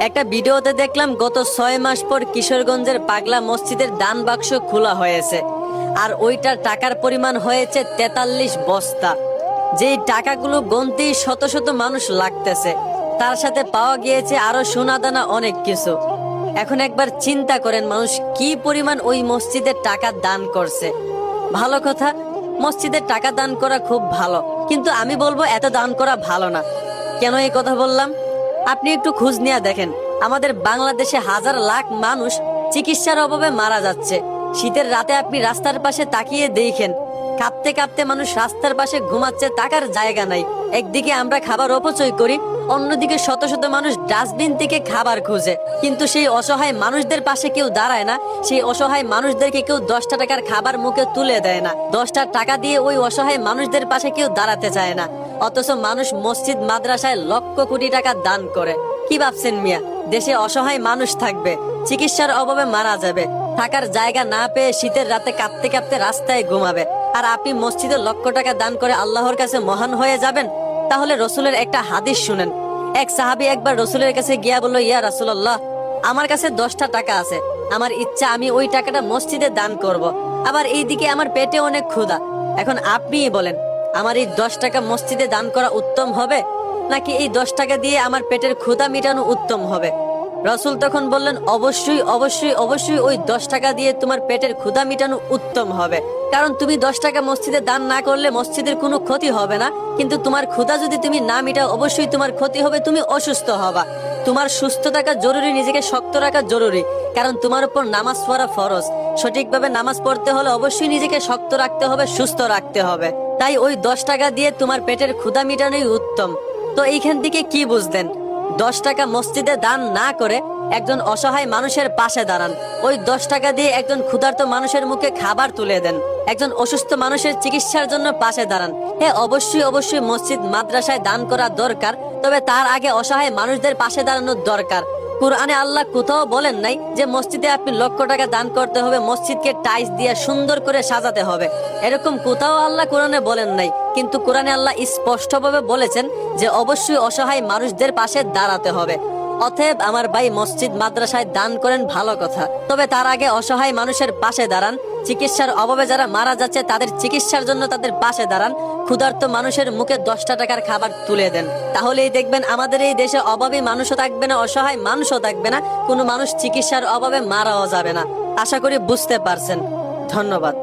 একটা ভিডিওতে দেখলাম গত 6 মাস পর কিশোরগঞ্জের পাগলা মসজিদের দান বাক্স খোলা হয়েছে, আর ওইটার টাকার পরিমাণ হয়েছে 43 বস্তা। যেই টাকাগুলো গন্তেই শত শত মানুষ লাগতেছে, তার সাথে পাওয়া গিয়েছে আরো সোনাদানা অনেক কিছু। এখন একবার চিন্তা করেন, মানুষ কি পরিমাণ ওই মসজিদের টাকা দান করছে। ভালো কথা, মসজিদের টাকা দান করা খুব ভালো, কিন্তু আমি বলবো এত দান করা ভালো না। কেন এই কথা বললাম? আপনি একটু খোঁজ নিয়ে দেখেন, আমাদের বাংলাদেশে হাজার লাখ মানুষ চিকিৎসার অভাবে মারা যাচ্ছে। শীতের রাতে আপনি রাস্তার পাশে তাকিয়ে দেখেন, কাঁপতে কাঁপতে মানুষ রাস্তার পাশে ঘুমাচ্ছে, টাকার জায়গা নাই। একদিকে আমরা খাবার অপচয় করি, অন্যদিকে শত শত মানুষ ডাস্টবিন থেকে খাবার খুঁজে, কিন্তু সেই অসহায় মানুষদের পাশে কেউ দাঁড়ায় না। সেই অসহায় মানুষদেরকে কেউ 10টা টাকার খাবার মুখে তুলে দেয় না, 10টা টাকা দিয়ে ওই অসহায় মানুষদের পাশে কেউ দাঁড়াতে চায় না। অথচ মানুষ মসজিদ মাদ্রাসায় লক্ষ কোটি টাকা দান করে। কি ভাবছেন মিয়া, দেশে অসহায় মানুষ থাকবে, চিকিৎসার অভাবে মারা যাবে, থাকার জায়গা না পেয়ে শীতের রাতে কাঁপতে কাঁপতে রাস্তায় ঘুমাবে, আর আপনি মসজিদে লক্ষ টাকা দান করে আল্লাহর কাছে মহান হয়ে যাবেন? তাহলে রসুলের একটা হাদিস শুনেন। এক সাহাবী একবার রসুলের কাছে গিয়া বলল, ইয়া রাসূলুল্লাহ, আমার কাছে 10টা টাকা আছে, আমার ইচ্ছা আমি ওই টাকাটা মসজিদে দান করব। আবার এইদিকে আমার পেটে অনেক ক্ষুধা। এখন আপনিই বলেন, আমার এই 10 টাকা মসজিদে দান করা উত্তম হবে, নাকি এই 10 টাকা দিয়ে আমার পেটের ক্ষুধা মেটানো উত্তম হবে? রসুল তখন বললেন, অবশ্যই অবশ্যই অবশ্যই ওই 10 টাকা দিয়ে তোমার পেটের ক্ষুধা মেটানো উত্তম হবে। কারণ তুমি 10 টাকা মসজিদে দান না করলে মসজিদের কোনো ক্ষতি হবে না, কিন্তু তোমার ক্ষুধা যদি তুমি না মেটাও অবশ্যই তোমার ক্ষতি হবে, তুমি অসুস্থ হবা। তোমার সুস্থ থাকা জরুরি, নিজেকে শক্ত রাখা জরুরি, কারণ তোমার উপর নামাজ পড়া ফরজ। সঠিকভাবে নামাজ পড়তে হলে অবশ্যই নিজেকে শক্ত রাখতে হবে, সুস্থ রাখতে হবে। তাই ওই 10 টাকা দিয়ে তোমার পেটের ক্ষুধা মেটানোই উত্তম। তো এইখান থেকে কি বুঝলেন? 10 টাকা মসজিদে দান না করে একজন অসহায় মানুষের পাশে দাঁড়ান। ওই 10 টাকা দিয়ে একজন ক্ষুধার্ত মানুষের মুখে খাবার তুলে দেন, একজন অসুস্থ মানুষের চিকিৎসার জন্য পাশে দাঁড়ান। হ্যাঁ, অবশ্যই অবশ্যই মসজিদ মাদ্রাসায় দান করা দরকার, তবে তার আগে অসহায় মানুষদের পাশে দাঁড়ানোর দরকার। কুরআনে আল্লাহ কোথাও বলেন নাই যে মসজিদে আপনি লক্ষ টাকা দান করতে হবে, মসজিদকে টাইলস দিয়ে সুন্দর করে সাজাতে হবে, এরকম কোথাও আল্লাহ কোরআনে বলেন নাই। কিন্তু কোরআনে আল্লাহ স্পষ্টভাবে বলেছেন যে অবশ্যই অসহায় মানুষদের পাশে দাঁড়াতে হবে। অতএব আমার ভাই, মসজিদ মাদ্রাসায় দান করেন ভালো কথা, তবে তার আগে অসহায় মানুষের পাশে দাঁড়ান। চিকিৎসার অভাবে যারা মারা যাচ্ছে তাদের চিকিৎসার জন্য তাদের পাশে দাঁড়ান। ক্ষুধার্ত মানুষের মুখে 10টা টাকার খাবার তুলে দেন। তাহলেই দেখবেন আমাদের এই দেশে অভাবী মানুষও থাকবে না, অসহায় মানুষও থাকবে না, কোনো মানুষ চিকিৎসার অভাবে মারাও যাবে না। আশা করি বুঝতে পারছেন। ধন্যবাদ।